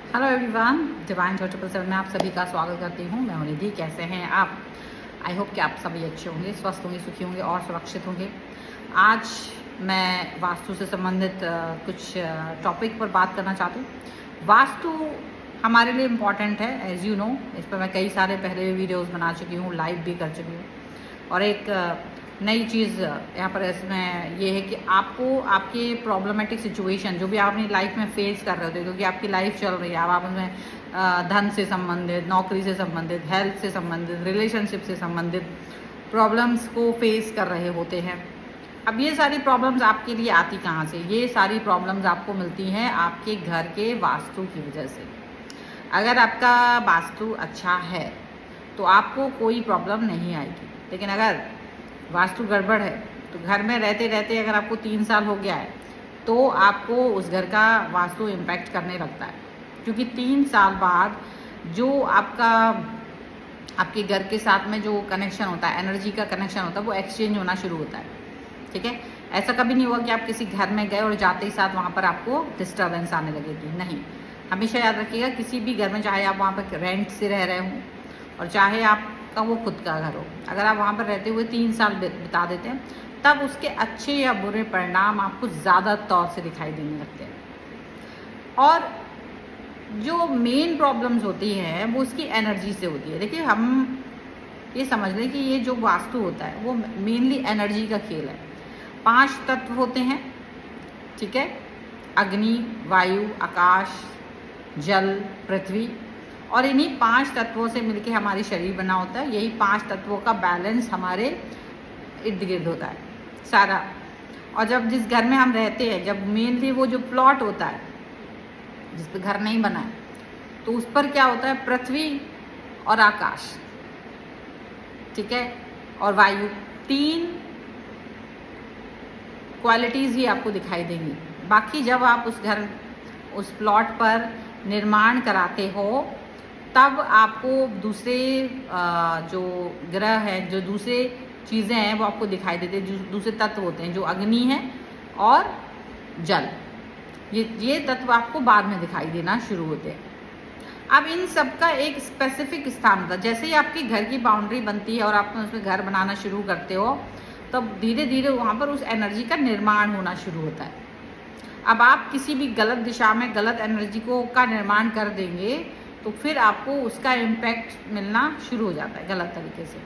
Hello everyone, divine 777 में आप सभी का स्वागत करती हूँ। मैं हूँ निधि। कैसे हैं आप? आई होप कि आप सभी अच्छे होंगे, स्वस्थ होंगे, सुखी होंगे और सुरक्षित होंगे। आज मैं वास्तु से संबंधित कुछ टॉपिक पर बात करना चाहती हूँ। वास्तु हमारे लिए इम्पॉर्टेंट है, एज यू नो। इस पर मैं कई सारे पहले वीडियोस बना चुकी हूँ, लाइव भी कर चुकी हूँ। और एक नई चीज़ यहाँ पर इसमें ये है कि आपको आपके प्रॉब्लमेटिक सिचुएशन जो भी आप अपनी लाइफ में फेस कर रहे होते हैं, क्योंकि आपकी लाइफ चल रही है, आप उसमें धन से संबंधित, नौकरी से संबंधित, हेल्थ से संबंधित, रिलेशनशिप से संबंधित प्रॉब्लम्स को फेस कर रहे होते हैं। अब ये सारी प्रॉब्लम्स आपके लिए आती कहाँ से? ये सारी प्रॉब्लम्स आपको मिलती हैं आपके घर के वास्तु की वजह से। अगर आपका वास्तु अच्छा है तो आपको कोई प्रॉब्लम नहीं आएगी, लेकिन अगर वास्तु गड़बड़ है तो घर में रहते रहते अगर आपको 3 साल हो गया है तो आपको उस घर का वास्तु इम्पैक्ट करने लगता है, क्योंकि 3 साल बाद जो आपके घर के साथ में जो कनेक्शन होता है, एनर्जी का कनेक्शन होता है, वो एक्सचेंज होना शुरू होता है। ठीक है, ऐसा कभी नहीं हुआ कि आप किसी घर में गए और जाते ही साथ वहाँ पर आपको डिस्टर्बेंस आने लगेगी। नहीं, हमेशा याद रखिएगा, किसी भी घर में, चाहे आप वहाँ पर रेंट से रह रहे हों और चाहे आपका वो खुद का घर हो, अगर आप वहाँ पर रहते हुए 3 साल बिता देते हैं तब उसके अच्छे या बुरे परिणाम आपको ज़्यादा तौर से दिखाई देने लगते हैं। और जो मेन प्रॉब्लम्स होती हैं वो उसकी एनर्जी से होती है। देखिए, हम ये समझ लें कि ये जो वास्तु होता है वो मेनली एनर्जी का खेल है। 5 तत्व होते हैं, ठीक है? अग्नि, वायु, आकाश, जल, पृथ्वी। और इन्हीं 5 तत्वों से मिलके हमारी शरीर बना होता है। यही 5 तत्वों का बैलेंस हमारे इर्द गिर्द होता है सारा। और जब जिस घर में हम रहते हैं, जब मेनली वो जो प्लॉट होता है जिस पर घर नहीं बना है, तो उस पर क्या होता है? पृथ्वी और आकाश, ठीक है, और वायु। 3 क्वालिटीज़ ही आपको दिखाई देंगी। बाकी जब आप उस प्लॉट पर निर्माण कराते हो तब आपको दूसरे जो ग्रह हैं, जो दूसरे चीज़ें हैं, वो आपको दिखाई देते हैं। जो दूसरे तत्व होते हैं, जो अग्नि है और जल, ये तत्व आपको बाद में दिखाई देना शुरू होते हैं। अब इन सब का एक स्पेसिफिक स्थान होता है। जैसे ही आपकी घर की बाउंड्री बनती है और आप उसमें घर बनाना शुरू करते हो, तब धीरे धीरे वहाँ पर उस एनर्जी का निर्माण होना शुरू होता है। अब आप किसी भी गलत दिशा में गलत एनर्जी का निर्माण कर देंगे तो फिर आपको उसका इम्पैक्ट मिलना शुरू हो जाता है गलत तरीके से।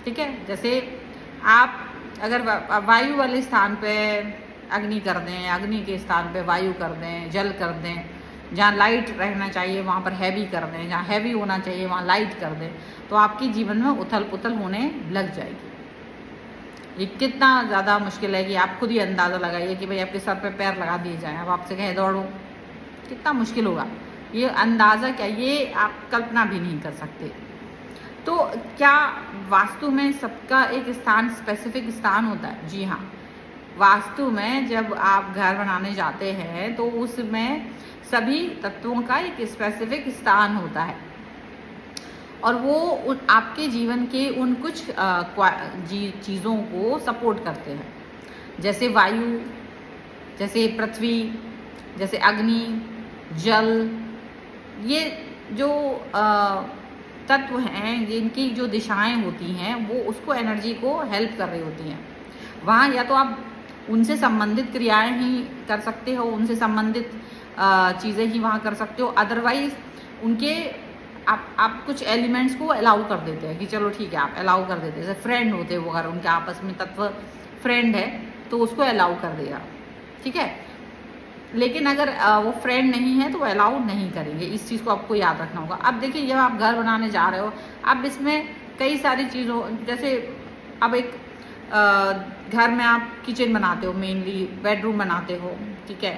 ठीक है, जैसे आप अगर वायु वाले स्थान पे अग्नि कर दें, अग्नि के स्थान पे वायु कर दें, जल कर दें, जहाँ लाइट रहना चाहिए वहाँ पर हैवी कर दें, जहाँ हैवी होना चाहिए वहाँ लाइट कर दें, तो आपके जीवन में उथल पुथल होने लग जाएगी। ये कितना ज़्यादा मुश्किल है कि आप खुद ही अंदाज़ा लगाइए कि भाई आपके सर पे पैर लगा दिए जाएं, अब आपसे कहें दौड़ो, कितना मुश्किल होगा। ये अंदाज़ा क्या, ये आप कल्पना भी नहीं कर सकते। तो क्या वास्तु में सबका एक स्थान, स्पेसिफिक स्थान होता है? जी हाँ, वास्तु में जब आप घर बनाने जाते हैं तो उसमें सभी तत्वों का एक स्पेसिफिक स्थान होता है और वो आपके जीवन के उन कुछ चीज़ों को सपोर्ट करते हैं। जैसे वायु, जैसे पृथ्वी, जैसे अग्नि, जल, ये जो तत्व हैं, जिनकी जो दिशाएं होती हैं वो उसको, एनर्जी को हेल्प कर रही होती हैं। वहाँ या तो आप उनसे संबंधित क्रियाएं ही कर सकते हो, उनसे संबंधित चीज़ें ही वहाँ कर सकते हो। अदरवाइज उनके आप कुछ एलिमेंट्स को अलाउ कर देते हैं कि चलो ठीक है, आप अलाउ कर देते हैं। जैसे फ्रेंड होते हैं वो, अगर उनके आपस में तत्व फ्रेंड है तो उसको अलाउ कर देगा, ठीक है। लेकिन अगर वो फ्रेंड नहीं है तो वो अलाउ नहीं करेंगे। इस चीज़ को आपको याद रखना होगा। अब देखिए, जब आप घर बनाने जा रहे हो, अब इसमें कई सारी चीज़ों, जैसे अब एक घर में आप किचन बनाते हो, मेनली बेडरूम बनाते हो, ठीक है।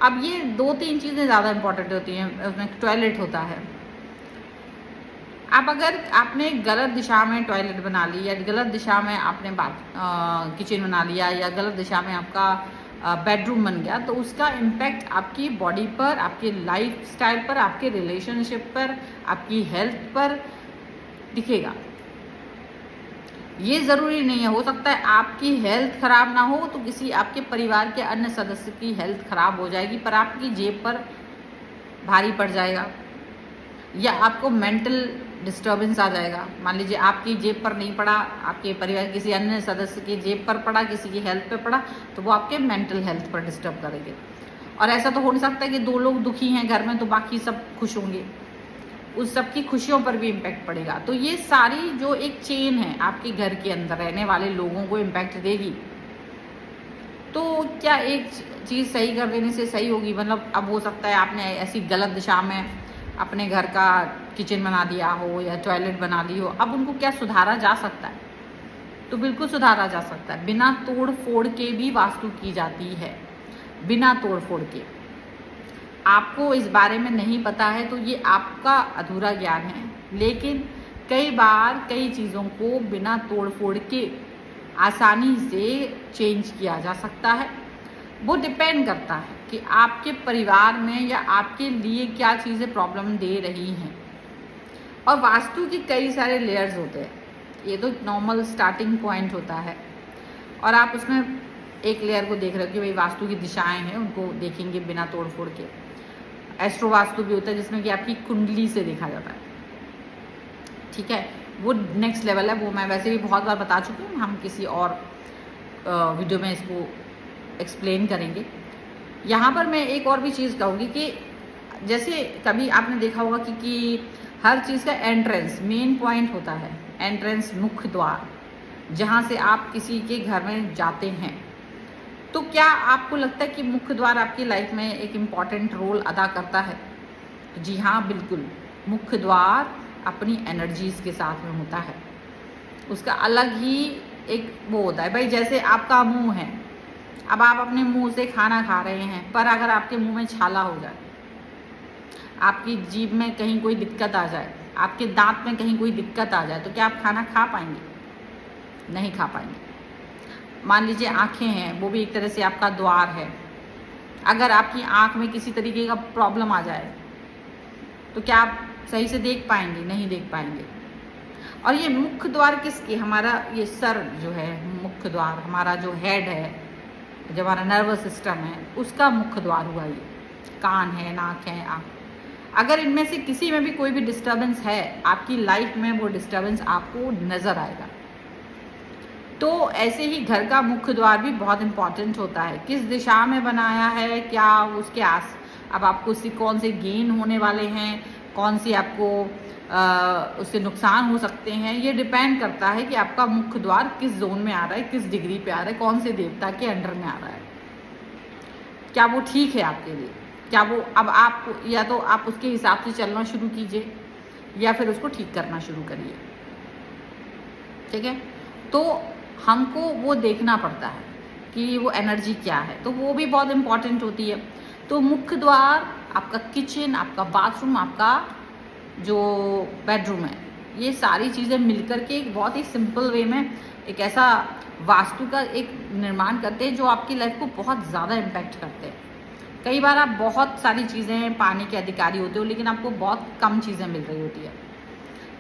अब ये 2-3 चीज़ें ज़्यादा इंपॉर्टेंट होती हैं। उसमें टॉयलेट होता है। अब अगर आपने गलत दिशा में टॉयलेट बना ली, या गलत दिशा में आपने किचन बना लिया, या गलत दिशा में आपका बेडरूम बन गया, तो उसका इम्पैक्ट आपकी बॉडी पर, आपके लाइफ स्टाइल पर, आपके रिलेशनशिप पर, आपकी हेल्थ पर दिखेगा। ये ज़रूरी नहीं है, हो सकता है आपकी हेल्थ ख़राब ना हो तो किसी आपके परिवार के अन्य सदस्य की हेल्थ ख़राब हो जाएगी, पर आपकी जेब पर भारी पड़ जाएगा, या आपको मेंटल डिस्टर्बेंस आ जाएगा। मान लीजिए आपकी जेब पर नहीं पड़ा, आपके परिवार किसी अन्य सदस्य की जेब पर पड़ा, किसी की हेल्थ पर पड़ा, तो वो आपके मेंटल हेल्थ पर डिस्टर्ब करेंगे। और ऐसा तो हो नहीं सकता कि 2 लोग दुखी हैं घर में तो बाकी सब खुश होंगे, उस सब की खुशियों पर भी इम्पैक्ट पड़ेगा। तो ये सारी जो एक चेन है आपके घर के अंदर रहने वाले लोगों को इम्पैक्ट देगी। तो क्या एक चीज़ सही कर देने से सही होगी? मतलब अब हो सकता है आपने ऐसी गलत दिशा में अपने घर का किचन बना दिया हो या टॉयलेट बना ली हो, अब उनको क्या सुधारा जा सकता है? तो बिल्कुल सुधारा जा सकता है, बिना तोड़ फोड़ के भी वास्तु की जाती है, बिना तोड़ फोड़ के। आपको इस बारे में नहीं पता है तो ये आपका अधूरा ज्ञान है, लेकिन कई बार कई चीज़ों को बिना तोड़ फोड़ के आसानी से चेंज किया जा सकता है। वो डिपेंड करता है कि आपके परिवार में या आपके लिए क्या चीज़ें प्रॉब्लम दे रही हैं। और वास्तु के कई सारे लेयर्स होते हैं, ये तो नॉर्मल स्टार्टिंग पॉइंट होता है, और आप उसमें एक लेयर को देख रहे हो कि भाई वास्तु की दिशाएं हैं, उनको देखेंगे बिना तोड़ फोड़ के। एस्ट्रो वास्तु भी होता है जिसमें कि आपकी कुंडली से देखा जाता है, ठीक है, वो नेक्स्ट लेवल है। वो मैं वैसे भी बहुत बार बता चुकी हूँ, हम किसी और वीडियो में इसको एक्सप्लेन करेंगे। यहाँ पर मैं एक और भी चीज़ कहूँगी कि जैसे कभी आपने देखा होगा कि हर चीज़ का एंट्रेंस मेन पॉइंट होता है, एंट्रेंस मुख्य द्वार, जहाँ से आप किसी के घर में जाते हैं। तो क्या आपको लगता है कि मुख्य द्वार आपकी लाइफ में एक इम्पॉर्टेंट रोल अदा करता है? तो जी हाँ, बिल्कुल। मुख्य द्वार अपनी एनर्जीज के साथ में होता है, उसका अलग ही एक वो होता है। भाई जैसे आपका मुंह है, अब आप अपने मुंह से खाना खा रहे हैं, पर अगर आपके मुंह में छाला हो जाए, आपकी जीभ में कहीं कोई दिक्कत आ जाए, आपके दांत में कहीं कोई दिक्कत आ जाए, तो क्या आप खाना खा पाएंगे? नहीं खा पाएंगे। मान लीजिए आँखें हैं, वो भी एक तरह से आपका द्वार है। अगर आपकी आँख में किसी तरीके का प्रॉब्लम आ जाए तो क्या आप सही से देख पाएंगे? नहीं देख पाएंगे। और ये मुख्य द्वार किसकी? हमारा ये सर जो है, मुख्य द्वार हमारा जो हेड है, जो हमारा नर्वस सिस्टम है, उसका मुख्य द्वार हुआ ये। कान है, नाक है, आँख। अगर इनमें से किसी में भी कोई भी डिस्टर्बेंस है आपकी लाइफ में, वो डिस्टर्बेंस आपको नज़र आएगा। तो ऐसे ही घर का मुख्य द्वार भी बहुत इम्पॉर्टेंट होता है, किस दिशा में बनाया है, क्या उसके अब आपको उससे कौन से गेन होने वाले हैं, कौन सी आपको उससे नुकसान हो सकते हैं, ये डिपेंड करता है कि आपका मुख्य द्वार किस जोन में आ रहा है, किस डिग्री पे आ रहा है, कौन से देवता के अंडर में आ रहा है, क्या वो ठीक है आपके लिए, क्या वो अब आप या तो आप उसके हिसाब से चलना शुरू कीजिए या फिर उसको ठीक करना शुरू करिए, ठीक है। तो हमको वो देखना पड़ता है कि वो एनर्जी क्या है, तो वो भी बहुत इम्पॉर्टेंट होती है। तो मुख्य द्वार, आपका किचन, आपका बाथरूम, आपका जो बेडरूम है, ये सारी चीज़ें मिलकर के एक बहुत ही सिंपल वे में एक ऐसा वास्तु का एक निर्माण करते हैं जो आपकी लाइफ को बहुत ज़्यादा इम्पैक्ट करते हैं। कई बार आप बहुत सारी चीज़ें पाने के अधिकारी होते हो, लेकिन आपको बहुत कम चीज़ें मिल रही होती है।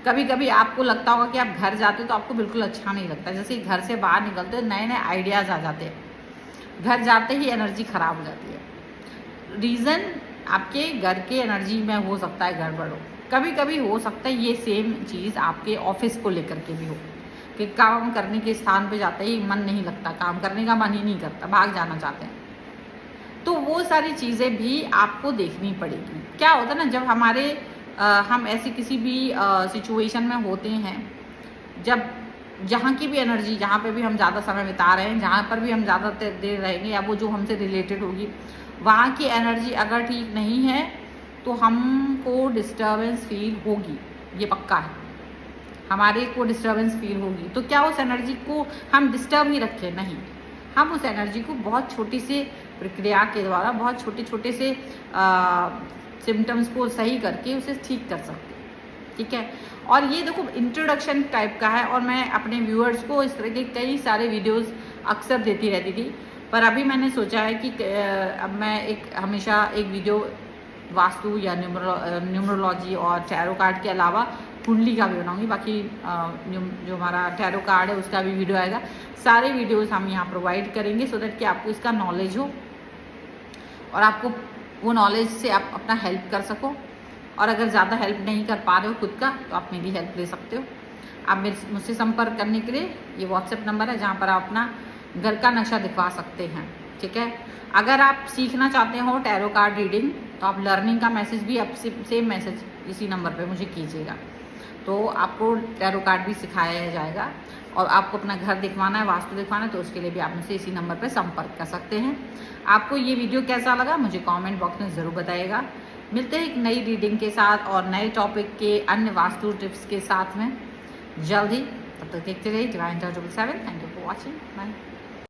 कभी कभी आपको लगता होगा कि आप घर जाते हो तो आपको बिल्कुल अच्छा नहीं लगता, जैसे घर से बाहर निकलते हो नए नए आइडियाज़ आ जाते हैं, घर जाते ही एनर्जी ख़राब हो जाती है। रीज़न आपके घर के एनर्जी में हो सकता है गड़बड़ हो, कभी कभी हो सकता है ये सेम चीज़ आपके ऑफिस को लेकर के भी हो कि काम करने के स्थान पे जाते ही मन नहीं लगता, काम करने का मन ही नहीं करता, भाग जाना चाहते हैं। तो वो सारी चीज़ें भी आपको देखनी पड़ेगी। क्या होता है ना, जब हम ऐसी किसी भी सिचुएशन में होते हैं, जब जहाँ की भी एनर्जी, जहाँ पे भी हम ज़्यादा समय बिता रहे हैं, जहाँ पर भी हम ज़्यादा देर रहेंगे, या वो जो हमसे रिलेटेड होगी, वहाँ की एनर्जी अगर ठीक नहीं है तो हमको डिस्टर्बेंस फील होगी, ये पक्का है, हमारे को डिस्टर्बेंस फील होगी। तो क्या उस एनर्जी को हम डिस्टर्ब ही रखें? नहीं, हम उस एनर्जी को बहुत छोटी सी प्रक्रिया के द्वारा, बहुत छोटे छोटे से सिम्टम्स को सही करके उसे ठीक कर सकते हैं, ठीक है। और ये देखो इंट्रोडक्शन टाइप का है, और मैं अपने व्यूअर्स को इस तरह के कई सारे वीडियोस अक्सर देती रहती थी, पर अभी मैंने सोचा है कि अब मैं हमेशा एक वीडियो वास्तु या न्यूमरोलॉजी और टैरो कार्ड के अलावा कुंडली का भी बनाऊंगी। बाकी जो हमारा टैरो कार्ड है उसका भी वीडियो आएगा। सारे वीडियोस हम यहाँ प्रोवाइड करेंगे सो दैट कि आपको इसका नॉलेज हो और आपको वो नॉलेज से आप अपना हेल्प कर सको। और अगर ज़्यादा हेल्प नहीं कर पा रहे हो खुद का, तो आप मेरी हेल्प ले सकते हो। आप मुझसे संपर्क करने के लिए ये व्हाट्सएप नंबर है, जहाँ पर आप अपना घर का नक्शा दिखवा सकते हैं, ठीक है। अगर आप सीखना चाहते हो टैरो कार्ड रीडिंग, तो आप लर्निंग का मैसेज भी आप सेम मैसेज इसी नंबर पे मुझे कीजिएगा, तो आपको टैरो कार्ड भी सिखाया जाएगा। और आपको अपना घर दिखवाना है, वास्तु दिखवाना है, तो उसके लिए भी आप मुझसे इसी नंबर पे संपर्क कर सकते हैं। आपको ये वीडियो कैसा लगा मुझे कमेंट बॉक्स में ज़रूर बताइएगा। मिलते हैं एक नई रीडिंग के साथ और नए टॉपिक के अन्य वास्तु टिप्स के साथ में जल्द ही। तब तक देखते रहिए divine tower 777। Thank you for watching. Bye.